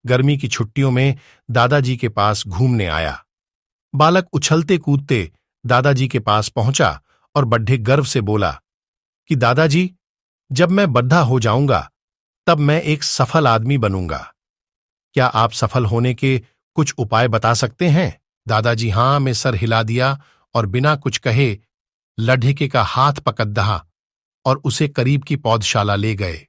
गर्मी की छुट्टियों में दादाजी के पास घूमने आया। बालक उछलते कूदते दादाजी के पास पहुंचा और बड्ढे गर्व से बोला कि दादाजी, जब मैं बड्ढा हो जाऊंगा तब मैं एक सफल आदमी बनूंगा। क्या आप सफल होने के कुछ उपाय बता सकते हैं? दादाजी हां में सर हिला दिया और बिना कुछ कहे लड्ढके का हाथ पकड़ दहा और उसे करीब की पौधशाला ले गए।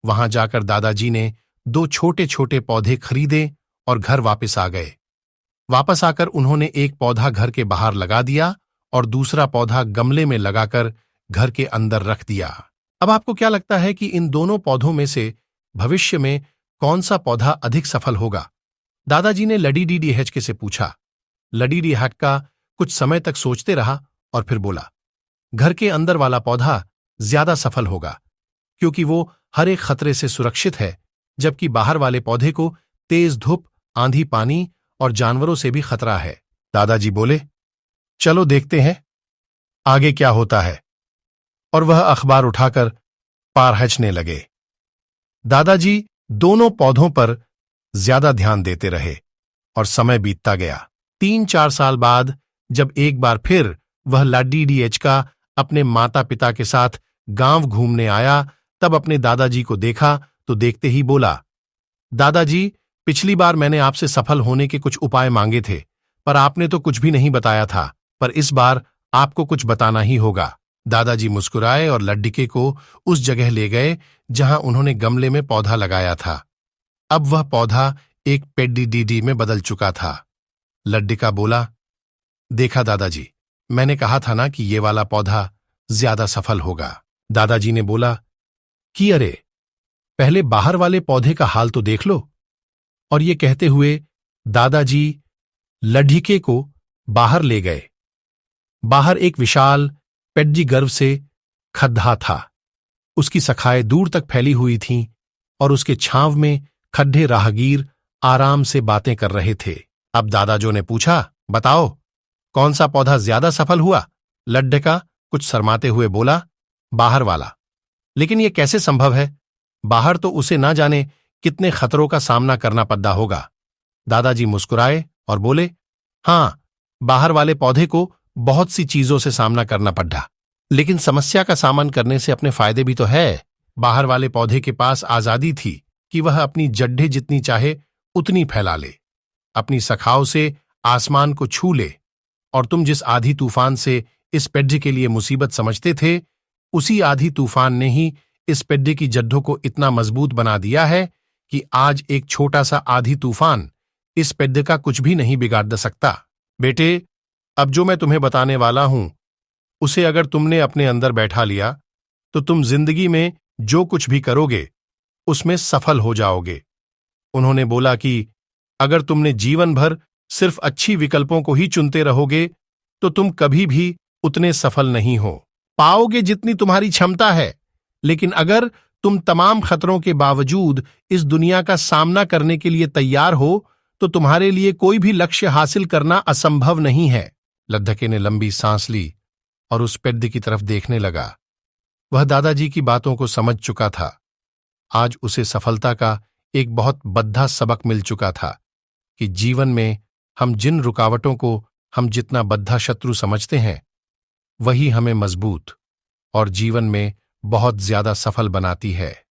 वहां जाकर दादाजी ने 2 छोटे छोटे पौधे खरीदे और घर वापस आ गए। वापस आकर उन्होंने एक पौधा घर के बाहर लगा दिया और दूसरा पौधा गमले में लगाकर घर के अंदर रख दिया। अब आपको क्या लगता है कि इन दोनों पौधों में से भविष्य में कौन सा पौधा अधिक सफल होगा? दादाजी ने लडीडीडीएचके से पूछा। लडीडीहटका कुछ समय तक सोचते रहा और फिर बोला, घर के अंदर वाला पौधा ज्यादा सफल होगा, क्योंकि वो हर एक खतरे से सुरक्षित है, जबकि बाहर वाले पौधे को तेज धूप, आंधी, पानी और जानवरों से भी खतरा है। दादाजी बोले, चलो देखते हैं आगे क्या होता है। और वह अखबार उठाकर पारहचने लगे। दादाजी दोनों पौधों पर ज्यादा ध्यान देते रहे और समय बीतता गया। 3-4 साल बाद जब एक बार फिर वह लडीडीएचका अपने माता पिता के साथ गांव घूमने आया, तब अपने दादाजी को देखा तो देखते ही बोला, दादाजी, पिछली बार मैंने आपसे सफल होने के कुछ उपाय मांगे थे, पर आपने तो कुछ भी नहीं बताया था, पर इस बार आपको कुछ बताना ही होगा। दादाजी मुस्कुराए और लड्ढके को उस जगह ले गए जहां उन्होंने गमले में पौधा लगाया था। अब वह पौधा एक पेड्डीडीडी में बदल चुका था। लड्ढका बोला, देखा दादाजी, मैंने कहा था ना कि ये वाला पौधा ज्यादा सफल होगा। दादाजी ने बोला कि अरे, पहले बाहर वाले पौधे का हाल तो देख लो। और ये कहते हुए दादाजी लड्ढके को बाहर ले गए। बाहर एक विशाल पेड्डी गर्व से खड्डा था। उसकी शाखाएं दूर तक फैली हुई थीं और उसके छांव में खड्डे राहगीर आराम से बातें कर रहे थे। अब दादाजो ने पूछा, बताओ कौन सा पौधा ज्यादा सफल हुआ? लड्ढका कुछ शर्माते हुए बोला, बाहर वाला। लेकिन यह कैसे संभव है? बाहर तो उसे ना जाने कितने खतरों का सामना करना पड़ता होगा। दादाजी मुस्कुराए और बोले, हां, बाहर वाले पौधे को बहुत सी चीजों से सामना करना पड़ा, लेकिन समस्या का सामना करने से अपने फायदे भी तो है। बाहर वाले पौधे के पास आजादी थी कि वह अपनी जड्ढे जितनी चाहे उतनी फैला ले, अपनी शाखाओं से आसमान को छू ले, और तुम जिस आधी तूफान से इस पेड्डे के लिए मुसीबत समझते थे, उसी आधी तूफान ने ही इस पेड्डे की जड्ढों को इतना मजबूत बना दिया है कि आज एक छोटा सा आधी तूफान इस पेड्डे का कुछ भी नहीं बिगाड़ सकता। बेटे, अब जो मैं तुम्हें बताने वाला हूं, उसे अगर तुमने अपने अंदर बैठा लिया तो तुम जिंदगी में जो कुछ भी करोगे उसमें सफल हो जाओगे। उन्होंने बोला कि अगर तुमने जीवन भर सिर्फ अच्छी विकल्पों को ही चुनते रहोगे तो तुम कभी भी उतने सफल नहीं हो पाओगे जितनी तुम्हारी क्षमता है। लेकिन अगर तुम तमाम खतरों के बावजूद इस दुनिया का सामना करने के लिए तैयार हो तो तुम्हारे लिए कोई भी लक्ष्य हासिल करना असंभव नहीं है। लड्ढके ने लंबी सांस ली और उस पेड्डे की तरफ देखने लगा। वह दादाजी की बातों को समझ चुका था। आज उसे सफलता का एक बहुत बद्धा सबक मिल चुका था कि जीवन में हम जिन रुकावटों को हम जितना बद्धा शत्रु समझते हैं, वही हमें मजबूत और जीवन में बहुत ज्यादा सफल बनाती है।